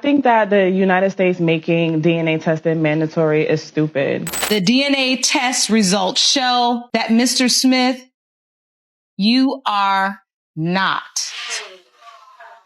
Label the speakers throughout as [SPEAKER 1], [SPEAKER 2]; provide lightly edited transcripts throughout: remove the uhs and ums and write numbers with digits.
[SPEAKER 1] think that the United States making DNA testing mandatory is stupid.
[SPEAKER 2] The DNA test results show that Mr. Smith, you are not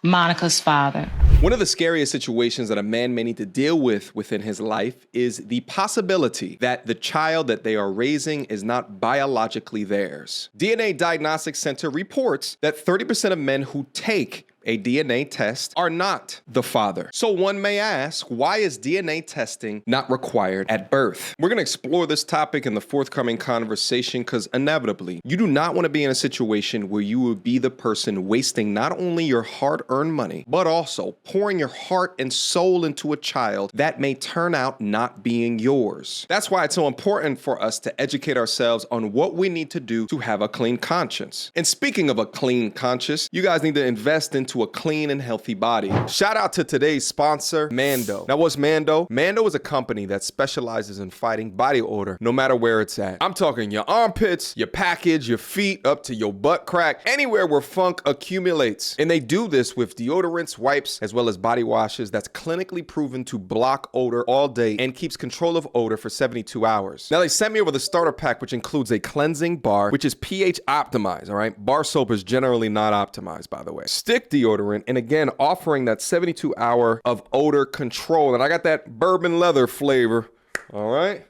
[SPEAKER 2] Monica's father.
[SPEAKER 3] One of the scariest situations that a man may need to deal with within his life is the possibility that the child that they are raising is not biologically theirs. DNA Diagnostic Center reports that 30% of men who take a DNA test are not the father. So one may ask, why is DNA testing not required at birth? We're gonna explore this topic in the forthcoming conversation because inevitably, you do not want to be in a situation where you will be the person wasting not only your hard-earned money, but also pouring your heart and soul into a child that may turn out not being yours. That's why it's so important for us to educate ourselves on what we need to do to have a clean conscience. And speaking of a clean conscience, you guys need to invest into a clean and healthy body. Shout out to today's sponsor, Mando. Now, what's Mando? Mando is a company that specializes in fighting body odor, no matter where it's at. I'm talking your armpits, your package, your feet, up to your butt crack, anywhere where funk accumulates. And they do this with deodorants, wipes, as well as body washes that's clinically proven to block odor all day and keeps control of odor for 72 hours. Now, they sent me over the starter pack, which includes a cleansing bar, which is pH optimized, all right? Bar soap is generally not optimized, by the way. Stick deodorant, and again, offering that 72 hour of odor control. And I got that bourbon leather flavor, all right?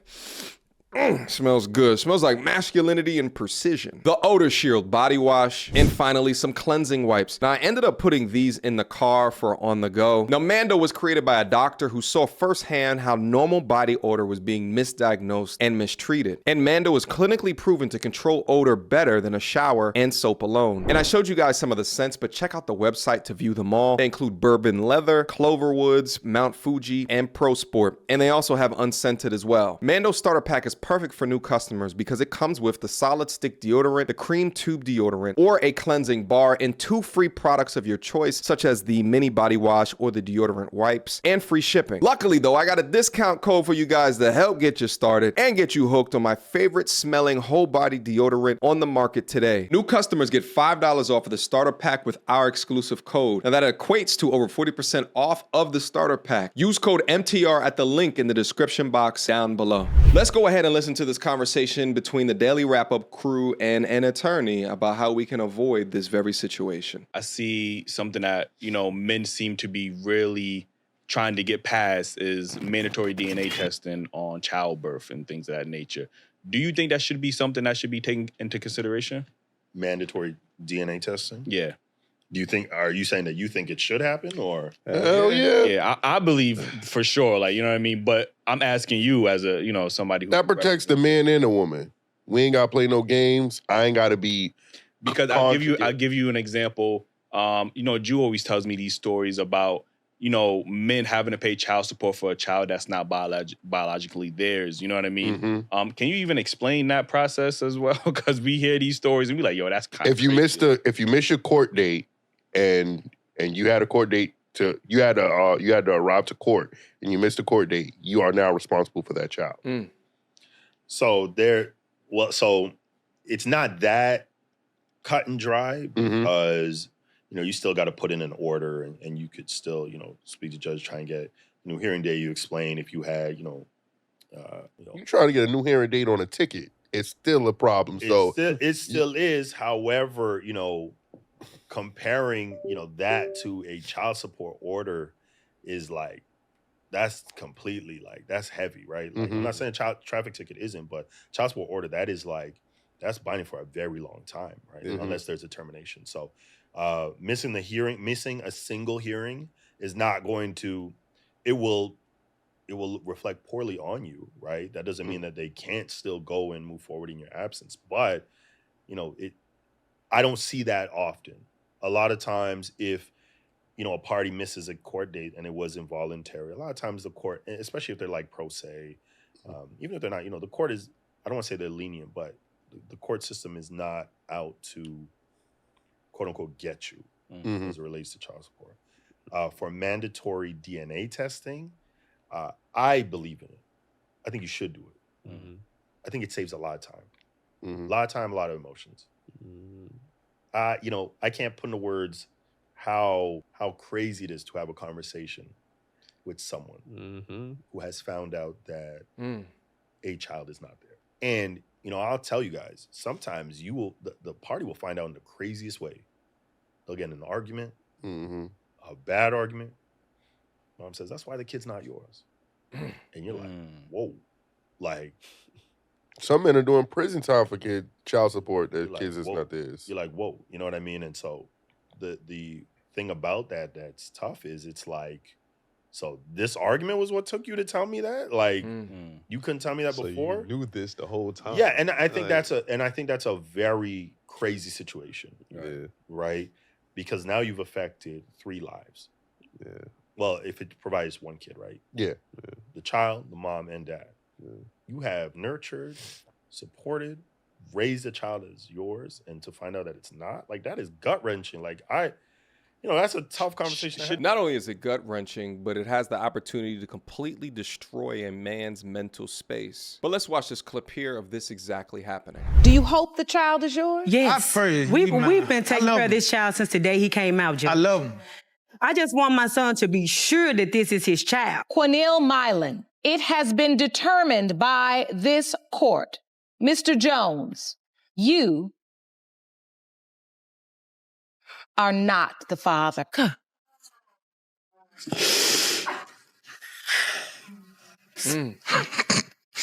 [SPEAKER 3] Smells good. Smells like masculinity and precision. The Odor Shield body wash, and finally some cleansing wipes. Now, I ended up putting these in the car for on the go. Now, Mando was created by a doctor who saw firsthand how normal body odor was being misdiagnosed and mistreated. And Mando is clinically proven to control odor better than a shower and soap alone. And I showed you guys some of the scents, but check out the website to view them all. They include bourbon leather, Cloverwoods, Mount Fuji, and Pro Sport. And they also have unscented as well. Mando starter pack is perfect for new customers because it comes with the solid stick deodorant, the cream tube deodorant, or a cleansing bar, and 2 free products of your choice, such as the mini body wash or the deodorant wipes, and free shipping. Luckily though, I got a discount code for you guys to help get you started and get you hooked on my favorite smelling whole body deodorant on the market today. New customers get $5 off of the starter pack with our exclusive code. Now that equates to over 40% off of the starter pack. Use code MTR at the link in the description box down below. Let's go ahead and listen to this conversation between the Daily Wrap-Up crew and an attorney about how we can avoid this very situation.
[SPEAKER 4] I see something that, men seem to be really trying to get past is mandatory DNA testing on childbirth and things of that nature. Do you think that should be something that should be taken into consideration?
[SPEAKER 5] Mandatory DNA testing?
[SPEAKER 4] Yeah.
[SPEAKER 5] Are you saying that you think it should happen or?
[SPEAKER 6] Hell yeah.
[SPEAKER 4] Yeah, I believe for sure. Like, you know what I mean? But I'm asking you as a, somebody who.
[SPEAKER 6] That protects the man and the woman. We ain't got to play no games. I ain't got to be.
[SPEAKER 4] Because I'll give you an example. Drew always tells me these stories about, men having to pay child support for a child that's not biologically theirs. You know what I mean?
[SPEAKER 6] Mm-hmm.
[SPEAKER 4] Can you even explain that process as well? Because we hear these stories and we like, yo, that's kind of crazy.
[SPEAKER 6] If you miss your court date and you had a court date you had to arrive to court and you missed the court date, you are now responsible for that child.
[SPEAKER 3] Mm.
[SPEAKER 5] So it's not that cut and dry because you still got to put in an order and you could still speak to judge, try and get a new hearing date. You explain if you had
[SPEAKER 6] you trying to get a new hearing date on a ticket, it's still a problem.
[SPEAKER 5] It still is. However, comparing that to a child support order is like that's completely that's heavy, right? Like, I'm not saying traffic ticket isn't, but child support order, that's binding for a very long time, right? Unless there's a termination. So missing a single hearing is not going to, it will reflect poorly on you, right? That doesn't mean that they can't still go and move forward in your absence. But, I don't see that often. A lot of times if, a party misses a court date and it was involuntary, a lot of times the court, especially if they're like pro se, even if they're not, the court is, I don't want to say they're lenient, but the court system is not out to quote unquote get you as it relates to child support. For mandatory DNA testing, I believe in it. I think you should do it. I think it saves a lot of time. A lot of time, a lot of emotions. I can't put into words how crazy it is to have a conversation with someone who has found out that a child is not there. And, you know, I'll tell you guys, sometimes the party will find out in the craziest way. They'll get in an argument, a bad argument. Mom says, that's why the kid's not yours. And you're like, whoa. Like,
[SPEAKER 6] some men are doing prison time for child support. Their
[SPEAKER 5] like,
[SPEAKER 6] kids is
[SPEAKER 5] whoa.
[SPEAKER 6] not theirs.
[SPEAKER 5] You're like, whoa. You know what I mean? And so the thing about that's tough is it's like, so this argument was what took you to tell me that? Like, you couldn't tell me that before?
[SPEAKER 7] You knew this the whole time.
[SPEAKER 5] Yeah, and I think that's a very crazy situation. Right? Because now you've affected 3 lives.
[SPEAKER 6] Yeah.
[SPEAKER 5] Well, if it provides 1 kid, right?
[SPEAKER 6] Yeah.
[SPEAKER 5] The child, the mom, and dad. You have nurtured, supported, raised a child as yours, and to find out that it's not, like, that is gut-wrenching. Like, that's a tough conversation to have.
[SPEAKER 3] Not only is it gut-wrenching, but it has the opportunity to completely destroy a man's mental space. But let's watch this clip here of this exactly happening.
[SPEAKER 2] Do you hope the child is yours?
[SPEAKER 8] Yes. We've been taking care of this child since the day he came out, Judge.
[SPEAKER 9] I love him.
[SPEAKER 8] I just want my son to be sure that this is his child.
[SPEAKER 2] Quanell Milan, it has been determined by this court, Mr. Jones, you are not the father.
[SPEAKER 8] I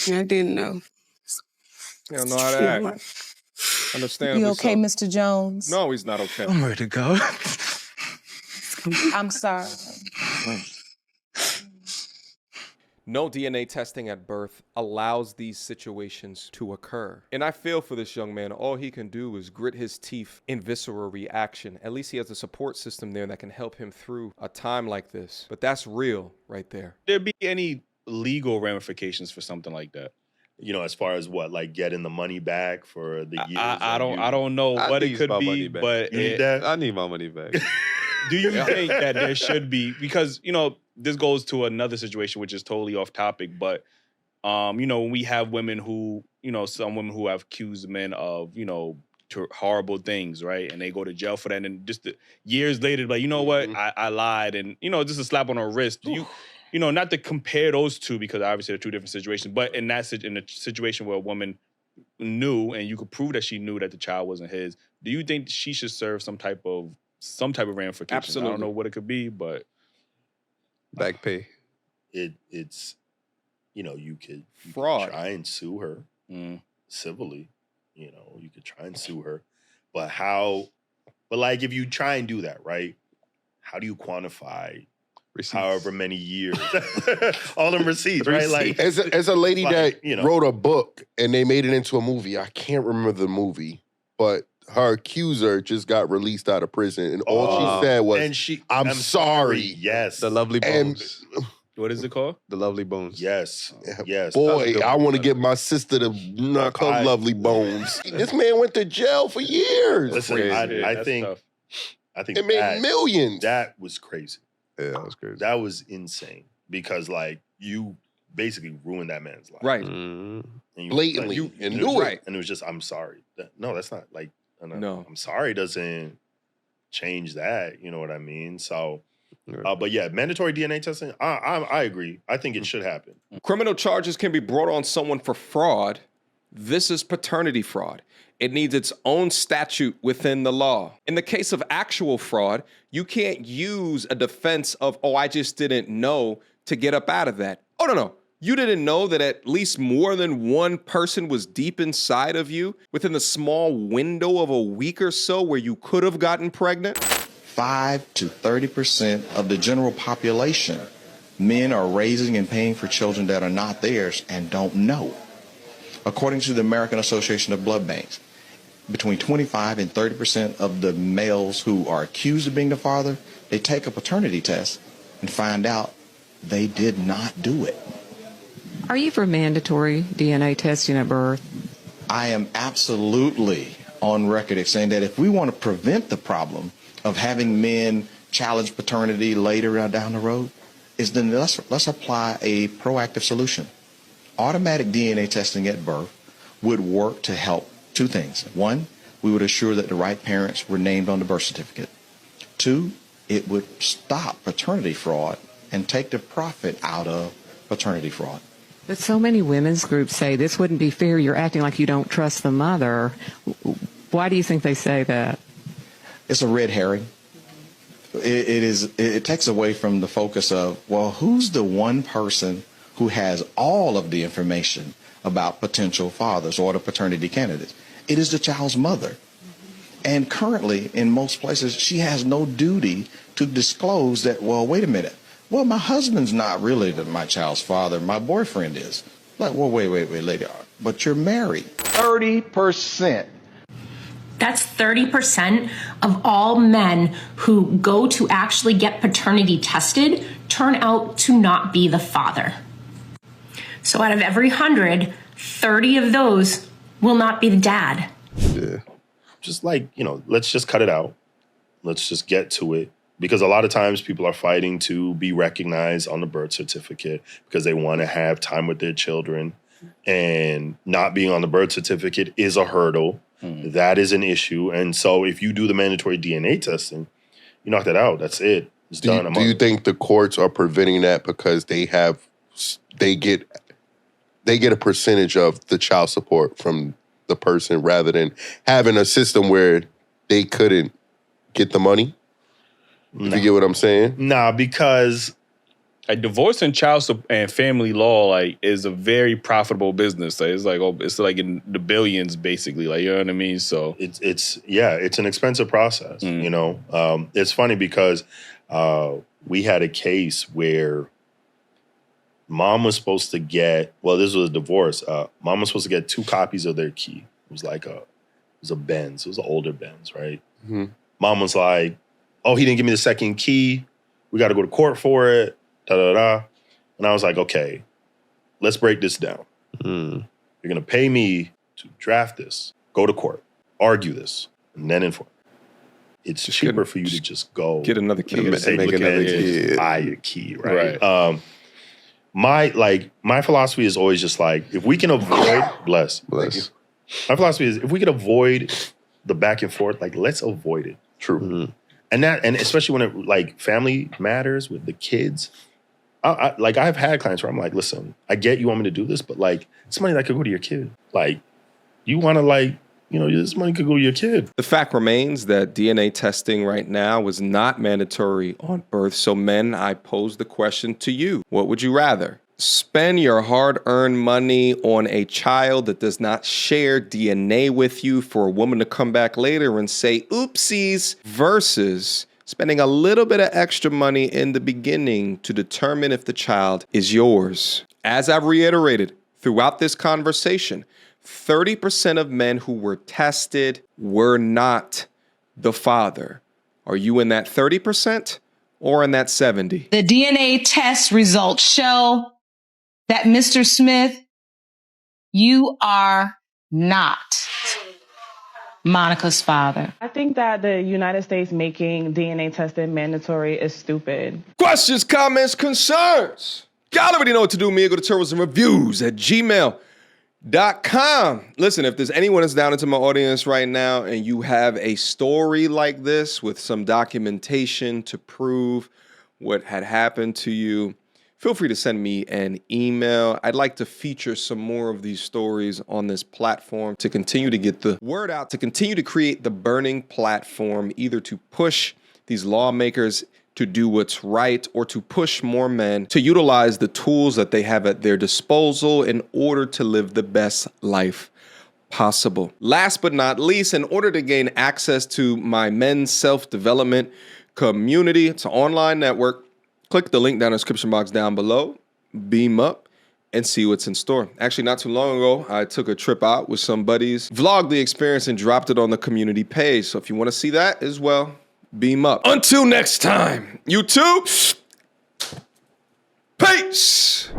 [SPEAKER 8] didn't know.
[SPEAKER 3] You don't know how to act. Understandably.
[SPEAKER 2] You okay,
[SPEAKER 3] so.
[SPEAKER 2] Mr. Jones?
[SPEAKER 3] No, he's not okay.
[SPEAKER 9] I'm ready to go.
[SPEAKER 2] I'm sorry.
[SPEAKER 3] No DNA testing at birth allows these situations to occur. And I feel for this young man. All he can do is grit his teeth in visceral reaction. At least he has a support system there that can help him through a time like this. But that's real right there.
[SPEAKER 4] There be any legal ramifications for something like that?
[SPEAKER 5] You know, as far as what, like getting the money back for the years?
[SPEAKER 4] I don't know what it could be, but
[SPEAKER 5] you need that?
[SPEAKER 7] I need my money back.
[SPEAKER 4] Do you think that there should be, because, you know, this goes to another situation which is totally off topic, but, you know, when we have women who, you know, some women who have accused men of, you know, horrible things, right? And they go to jail for that. And just years later, like, you know what, I lied. And, you know, just a slap on her wrist. You know, not to compare those two because obviously they're 2 different situations, but in a situation where a woman knew and you could prove that she knew that the child wasn't his, do you think she should serve some type of ramification?
[SPEAKER 3] Absolutely.
[SPEAKER 4] I don't know what it could be, but
[SPEAKER 7] back pay.
[SPEAKER 5] It's you know, you could
[SPEAKER 3] fraud.
[SPEAKER 5] Try and sue her civilly. You know, you could try and sue her, but like if you try and do that, right? How do you quantify receipts? However many years, all them receipts, right? Like
[SPEAKER 6] as a lady that
[SPEAKER 5] you know,
[SPEAKER 6] wrote a book and they made it into a movie. I can't remember the movie, but her accuser just got released out of prison, and all she said was, "I'm sorry."
[SPEAKER 5] Yes,
[SPEAKER 7] The Lovely Bones.
[SPEAKER 4] What is it called?
[SPEAKER 7] The Lovely Bones.
[SPEAKER 5] Yes, yes.
[SPEAKER 6] Boy, I want to get my sister to knock her lovely bones. This man went to jail for years.
[SPEAKER 5] Listen, I think
[SPEAKER 6] it made millions.
[SPEAKER 5] That was crazy.
[SPEAKER 7] Yeah, that was crazy.
[SPEAKER 5] That was insane because, like, you basically ruined that man's life,
[SPEAKER 3] Right?
[SPEAKER 5] And you,
[SPEAKER 6] blatantly,
[SPEAKER 5] like,
[SPEAKER 6] and knew it.
[SPEAKER 5] And it was just, "I'm sorry." No, that's not like.
[SPEAKER 3] No.
[SPEAKER 5] I'm sorry doesn't change that. You know what I mean? So, but yeah, mandatory DNA testing. I agree. I think it should happen.
[SPEAKER 3] Criminal charges can be brought on someone for fraud. This is paternity fraud. It needs its own statute within the law. In the case of actual fraud, you can't use a defense of, "Oh, I just didn't know," to get up out of that. Oh, no. You didn't know that at least more than one person was deep inside of you within the small window of a week or so where you could have gotten pregnant?
[SPEAKER 10] 5 to 30% of the general population, men are raising and paying for children that are not theirs and don't know. According to the American Association of Blood Banks, between 25 and 30% of the males who are accused of being the father, they take a paternity test and find out they did not do it.
[SPEAKER 11] Are you for mandatory DNA testing at birth?
[SPEAKER 10] I am absolutely on record as saying that if we want to prevent the problem of having men challenge paternity later down the road, then let's apply a proactive solution. Automatic DNA testing at birth would work to help 2 things. 1, we would assure that the right parents were named on the birth certificate. 2, it would stop paternity fraud and take the profit out of paternity fraud.
[SPEAKER 11] But so many women's groups say this wouldn't be fair. You're acting like you don't trust the mother. Why do you think they say that?
[SPEAKER 10] It's a red herring. It takes away from the focus of, well, who's the one person who has all of the information about potential fathers or the paternity candidates? It is the child's mother. And currently, in most places, she has no duty to disclose that, well, wait a minute. Well, my husband's not really my child's father. My boyfriend is. Like, well, wait, lady. But you're married.
[SPEAKER 9] 30%.
[SPEAKER 12] That's 30% of all men who go to actually get paternity tested turn out to not be the father. So out of every 100, 30 of those will not be the dad.
[SPEAKER 5] Yeah. Just like, let's just cut it out. Let's just get to it. Because a lot of times people are fighting to be recognized on the birth certificate because they want to have time with their children. And not being on the birth certificate is a hurdle. Mm. That is an issue. And so if you do the mandatory DNA testing, you knock that out. That's it. It's done.
[SPEAKER 6] Do you think the courts are preventing that because they get a percentage of the child support from the person rather than having a system where they couldn't get the money? If you get what I'm saying?
[SPEAKER 5] Nah, because
[SPEAKER 4] divorce and child and family law is a very profitable business. It's like in the billions, basically. You know what I mean? So
[SPEAKER 5] it's an expensive process. It's funny because we had a case where mom was supposed to get, this was a divorce. Mom was supposed to get 2 copies of their key. It was a Benz. It was an older Benz, right? Mm-hmm. Mom was like, oh, he didn't give me the second key. We got to go to court for it. Da-da-da. And I was like, okay, let's break this down. Mm. You're going to pay me to draft this, go to court, argue this, and then inform. It's cheaper for you to just go.
[SPEAKER 3] Get another key.
[SPEAKER 5] Make another key. Buy a key, right? My philosophy is always just if we can avoid, bless. My philosophy is if we can avoid the back and forth, let's avoid it.
[SPEAKER 6] True. Mm-hmm.
[SPEAKER 5] And especially when it family matters with the kids. I've had clients where I'm like, listen, I get you want me to do this, but it's money that could go to your kid. You want to this money could go to your kid.
[SPEAKER 3] The fact remains that DNA testing right now is not mandatory on birth. So men, I pose the question to you. What would you rather? Spend your hard-earned money on a child that does not share DNA with you for a woman to come back later and say, oopsies, versus spending a little bit of extra money in the beginning to determine if the child is yours. As I've reiterated throughout this conversation, 30% of men who were tested were not the father. Are you in that 30% or in that 70?
[SPEAKER 2] The DNA test results show that Mr. Smith, you are not Monica's father.
[SPEAKER 1] I think that the United States making DNA testing mandatory is stupid.
[SPEAKER 3] Questions, comments, concerns? Y'all already know what to do. Me, go to turtlesandreviews@gmail.com. Listen, if there's anyone that's down into my audience right now and you have a story like this with some documentation to prove what had happened to you, feel free to send me an email. I'd like to feature some more of these stories on this platform to continue to get the word out, to continue to create the burning platform, either to push these lawmakers to do what's right or to push more men to utilize the tools that they have at their disposal in order to live the best life possible. Last but not least, in order to gain access to my men's self-development community, it's an online network. Click the link down in the description box down below, beam up, and see what's in store. Actually, not too long ago, I took a trip out with some buddies, vlogged the experience, and dropped it on the community page. So if you want to see that as well, beam up. Until next time, YouTube, peace.